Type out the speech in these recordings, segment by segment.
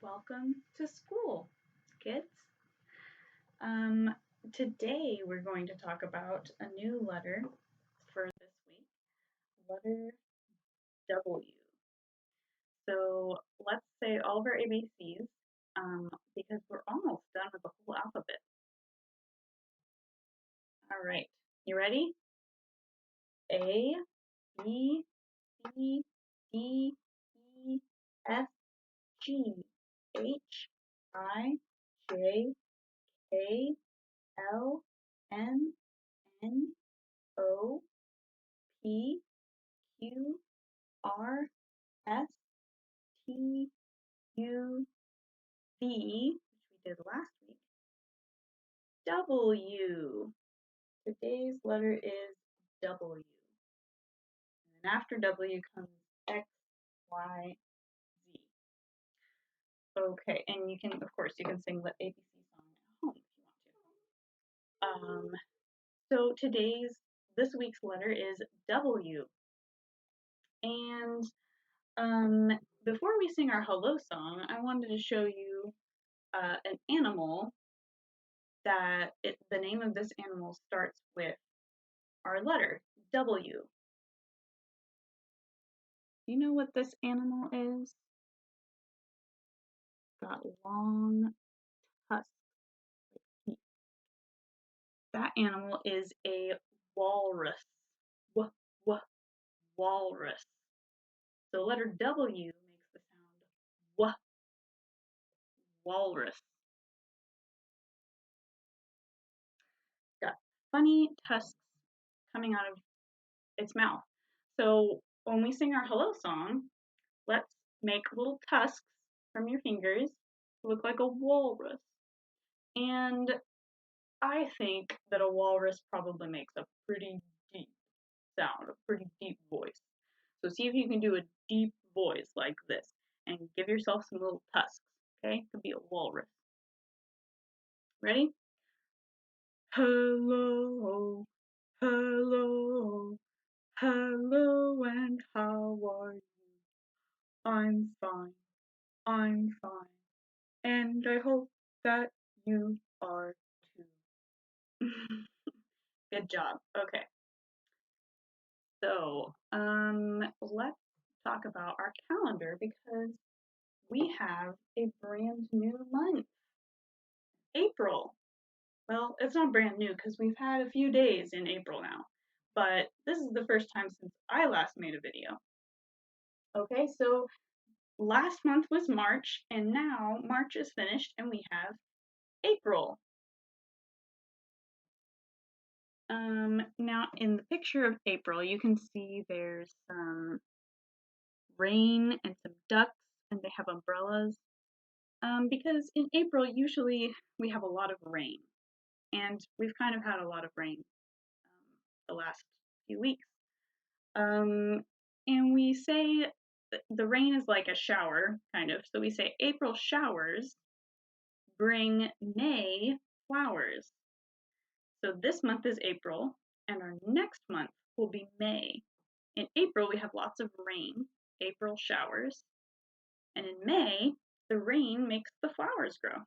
Welcome to school, kids. Um, Today we're going to talk about a new letter for this week, letter W. So let's say all of our ABCs because we're almost done with the whole alphabet. All right, you ready? A, B, C, D, E, F, G, H, I, J, K, L, M, N, O, P, Q, R, S, T, U, V, which we did last week, W. Today's letter is W. And after W comes X, Y, Z. Okay, and you can, of course, you can sing the ABC song at home if you want to. So this week's letter is W. And before we sing our hello song, I wanted to show you an animal the name of this animal starts with our letter, W. Do you know what this animal is? Got long tusks. That animal is a walrus. Walrus. So letter W makes the sound walrus. Got funny tusks coming out of its mouth. So when we sing our hello song, let's make little tusks from your fingers look like a walrus. And I think that a walrus probably makes a pretty deep sound, a pretty deep voice. So see if you can do a deep voice like this and give yourself some little tusks, okay? Could be a walrus. Ready? Hello, hello, hello, and how are you? I'm fine, and I hope that you are too. Good job. Okay. So, let's talk about our calendar because we have a brand new month, April. Well, it's not brand new because we've had a few days in April now, but this is the first time since I last made a video. Okay, so last month was March, and now March is finished, and we have April. Now in the picture of April, you can see there's some rain and some ducks, and they have umbrellas. Because in April, usually we have a lot of rain, and we've kind of had a lot of rain the last few weeks. And we say the rain is like a shower, kind of. So we say April showers bring May flowers. So this month is April, and our next month will be May. In April, we have lots of rain, April showers, and in May, the rain makes the flowers grow.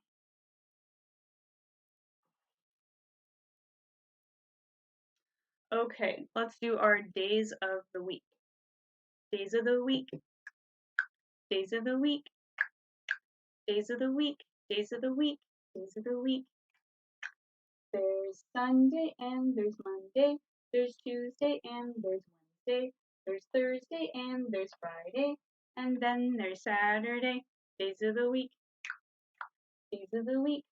Okay, let's do our days of the week. Days of the week. Days of the week. Days of the week. Days of the week. Days of the week. There's Sunday and there's Monday. There's Tuesday and there's Wednesday. There's Thursday and there's Friday. And then there's Saturday. Days of the week. Days of the week.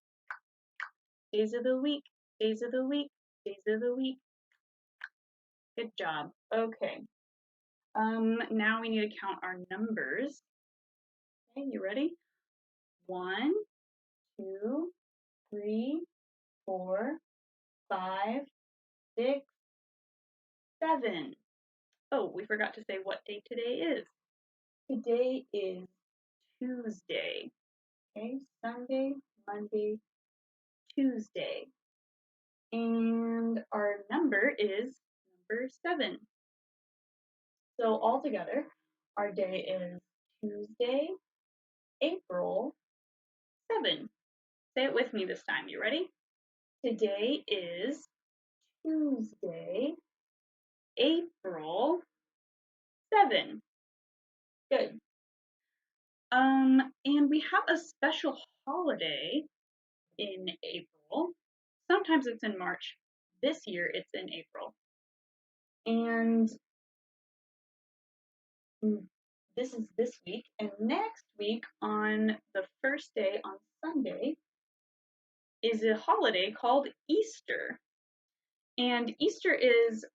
Days of the week. Days of the week. Days of the week. Good job. Okay. Now we need to count our numbers. Okay, you ready? 1, 2, 3, 4, 5, 6, 7. Oh, we forgot to say what day today is. Today is Tuesday. Okay, Sunday, Monday, Tuesday. And our number is number 7. So altogether, our day is Tuesday, April 7. Say it with me this time. You ready? Today is Tuesday, April 7. Good. And we have a special holiday in April. Sometimes it's in March. This year it's in April. And this is this week. And next week on the first day, on Sunday, is a holiday called Easter. And Easter is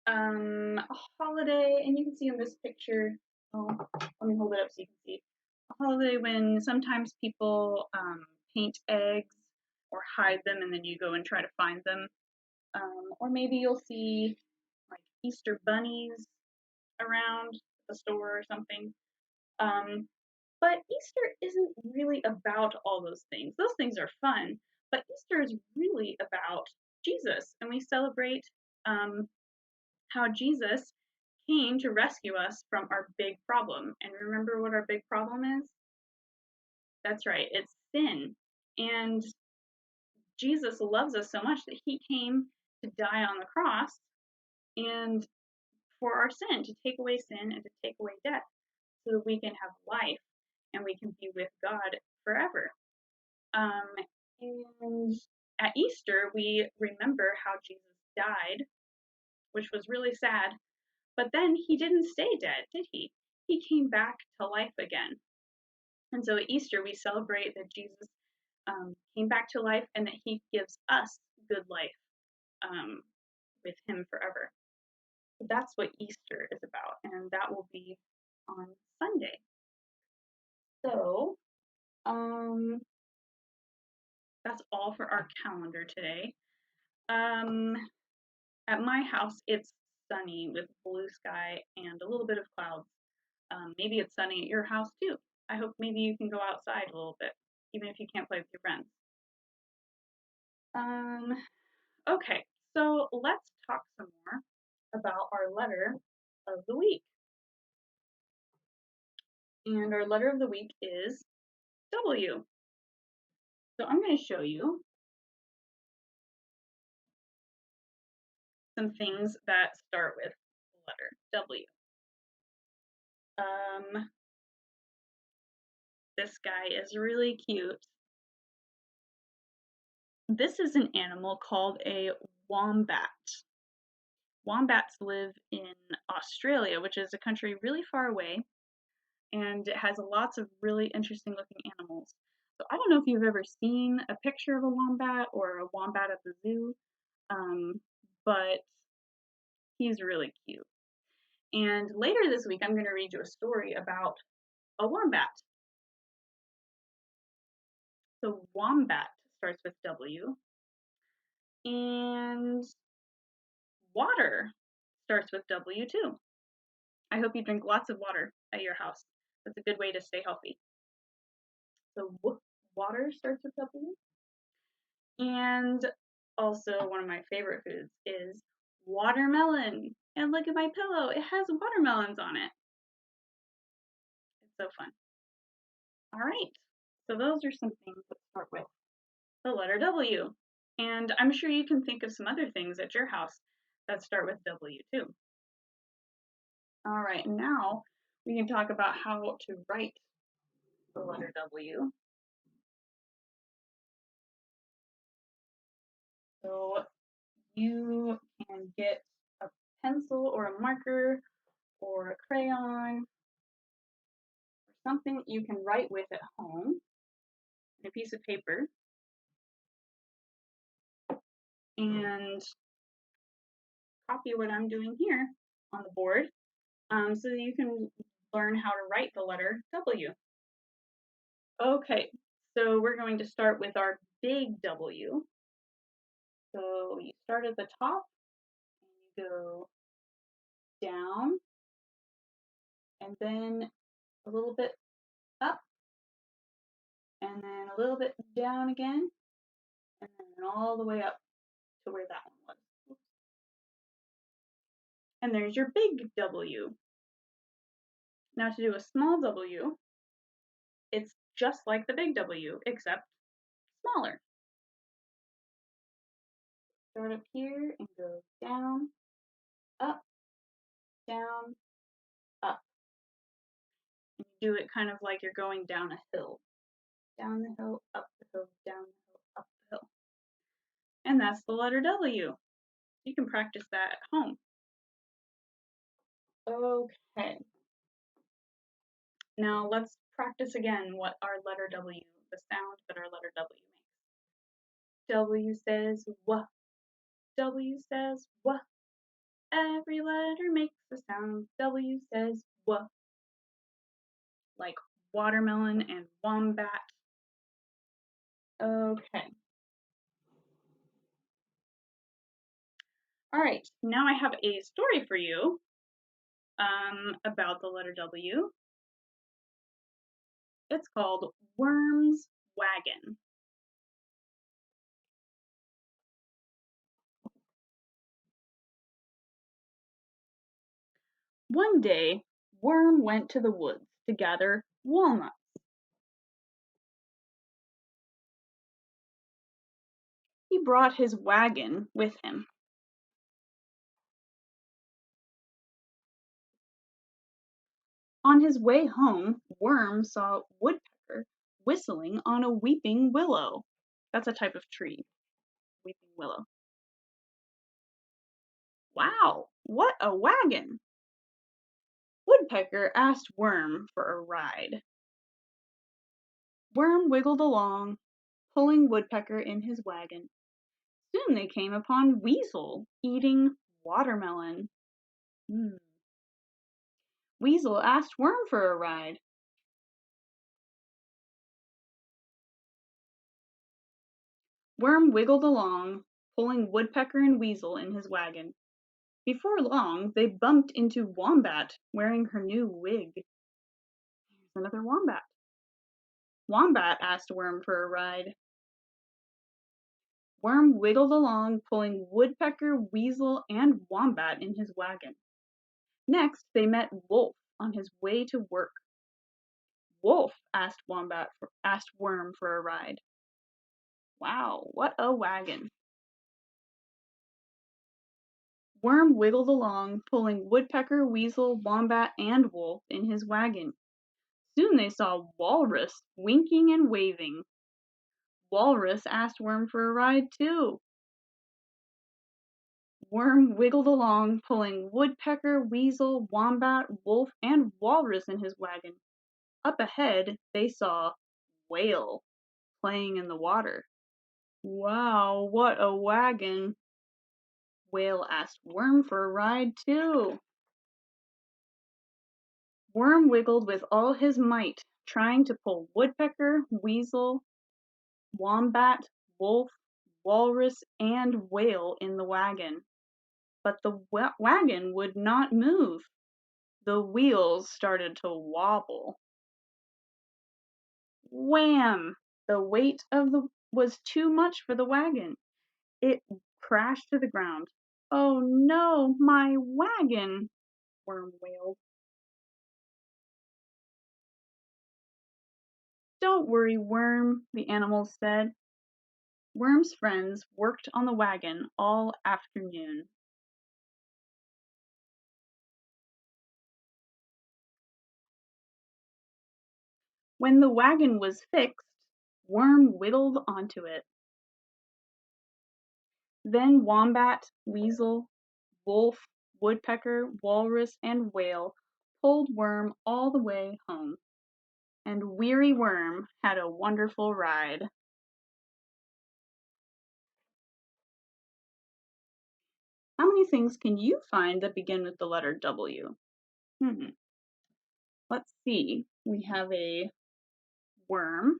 a holiday, and you can see in this picture, let me hold it up so you can see. A holiday when sometimes people paint eggs or hide them and then you go and try to find them. Or maybe you'll see like Easter bunnies around the store or something. But Easter isn't really about all those things. Those things are fun, but Easter is really about Jesus, and we celebrate how Jesus came to rescue us from our big problem. And remember what our big problem is? That's right, it's sin. And Jesus loves us so much that he came to die on the cross and for our sin, to take away sin and to take away death so that we can have life and we can be with God forever. And at Easter, we remember how Jesus died, which was really sad. But then he didn't stay dead, did he? He came back to life again. And so at Easter, we celebrate that Jesus came back to life and that he gives us good life with him forever. So that's what Easter is about, and that will be on Sunday. So that's all for our calendar today. At my house, it's sunny with blue sky and a little bit of clouds. Maybe it's sunny at your house too. I hope maybe you can go outside a little bit, even if you can't play with your friends. Okay, so let's talk some more about our letter of the week. And our letter of the week is W. So I'm going to show you some things that start with the letter W. This guy is really cute. This is an animal called a wombat. Wombats live in Australia, which is a country really far away, and it has lots of really interesting looking animals. So I don't know if you've ever seen a picture of a wombat or a wombat at the zoo, but he's really cute. And later this week, I'm going to read you a story about a wombat. So wombat starts with W, and water starts with W too. I hope you drink lots of water at your house. That's a good way to stay healthy. So water starts with W. And also one of my favorite foods is watermelon. And look at my pillow, it has watermelons on it. It's so fun. All right, so those are some things that start with the letter W. And I'm sure you can think of some other things at your house that start with W too. All right, now we can talk about how to write the letter W. So you can get a pencil or a marker or a crayon or something you can write with at home, a piece of paper, and copy what I'm doing here on the board so that you can learn how to write the letter W. Okay, so we're going to start with our big W. So you start at the top and you go down and then a little bit up and then a little bit down again and then all the way up to where that one was. Oops. And there's your big W. Now to do a small W, it's just like the big W, except smaller. Start up here and go down, up, down, up. And you do it kind of like you're going down a hill. Down the hill, up the hill, down the hill, up the hill. And that's the letter W. You can practice that at home. Okay. Now let's practice again what our letter W, the sound that our letter W makes. W says wha. W says wha. Every letter makes a sound. W says wha. Like watermelon and wombat. Okay. All right, now I have a story for you about the letter W. It's called Worm's Wagon. One day, Worm went to the woods to gather walnuts. He brought his wagon with him. On his way home, Worm saw Woodpecker whistling on a weeping willow. That's a type of tree, weeping willow. Wow, what a wagon! Woodpecker asked Worm for a ride. Worm wiggled along, pulling Woodpecker in his wagon. Soon they came upon Weasel eating watermelon. Weasel asked Worm for a ride. Worm wiggled along, pulling Woodpecker and Weasel in his wagon. Before long, they bumped into Wombat wearing her new wig. Here's another Wombat. Wombat asked Worm for a ride. Worm wiggled along, pulling Woodpecker, Weasel, and Wombat in his wagon. Next, they met Wolf on his way to work. Wolf asked Worm for a ride. Wow, what a wagon! Worm wiggled along, pulling Woodpecker, Weasel, Wombat, and Wolf in his wagon. Soon they saw Walrus winking and waving. Walrus asked Worm for a ride too. Worm wiggled along, pulling Woodpecker, Weasel, Wombat, Wolf, and Walrus in his wagon. Up ahead, they saw Whale playing in the water. Wow, what a wagon! Whale asked Worm for a ride too. Worm wiggled with all his might, trying to pull Woodpecker, Weasel, Wombat, Wolf, Walrus, and Whale in the wagon. But the wagon would not move. The wheels started to wobble. Wham! The weight was too much for the wagon. It crashed to the ground. Oh no, my wagon! Worm wailed. Don't worry, Worm, the animals said. Worm's friends worked on the wagon all afternoon. When the wagon was fixed, Worm whittled onto it. Then Wombat, Weasel, Wolf, Woodpecker, Walrus, and Whale pulled Worm all the way home. And weary Worm had a wonderful ride. How many things can you find that begin with the letter W? Let's see. We have a worm.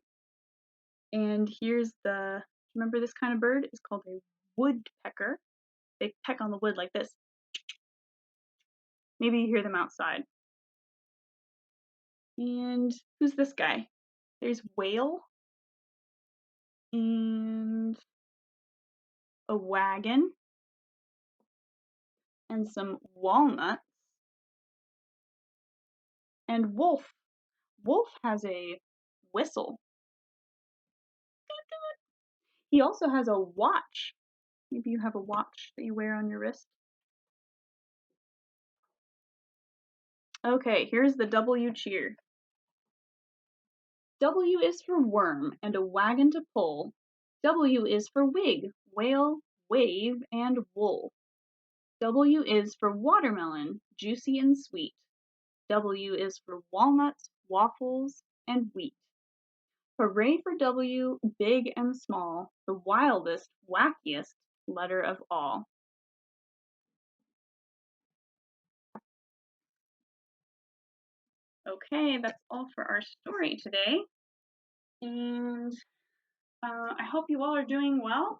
And here's remember this kind of bird? It's called a woodpecker. They peck on the wood like this. Maybe you hear them outside. And who's this guy? There's whale and a wagon and some walnuts and wolf. Wolf has a whistle. He also has a watch. Maybe you have a watch that you wear on your wrist. Okay, here's the W cheer. W is for worm and a wagon to pull. W is for wig, whale, wave, and wool. W is for watermelon, juicy and sweet. W is for walnuts, waffles, and wheat. Hooray for W, big and small, the wildest, wackiest letter of all. Okay, that's all for our story today. And I hope you all are doing well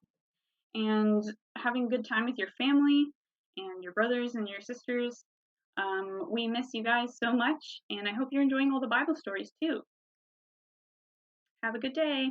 and having a good time with your family and your brothers and your sisters. We miss you guys so much, and I hope you're enjoying all the Bible stories too. Have a good day.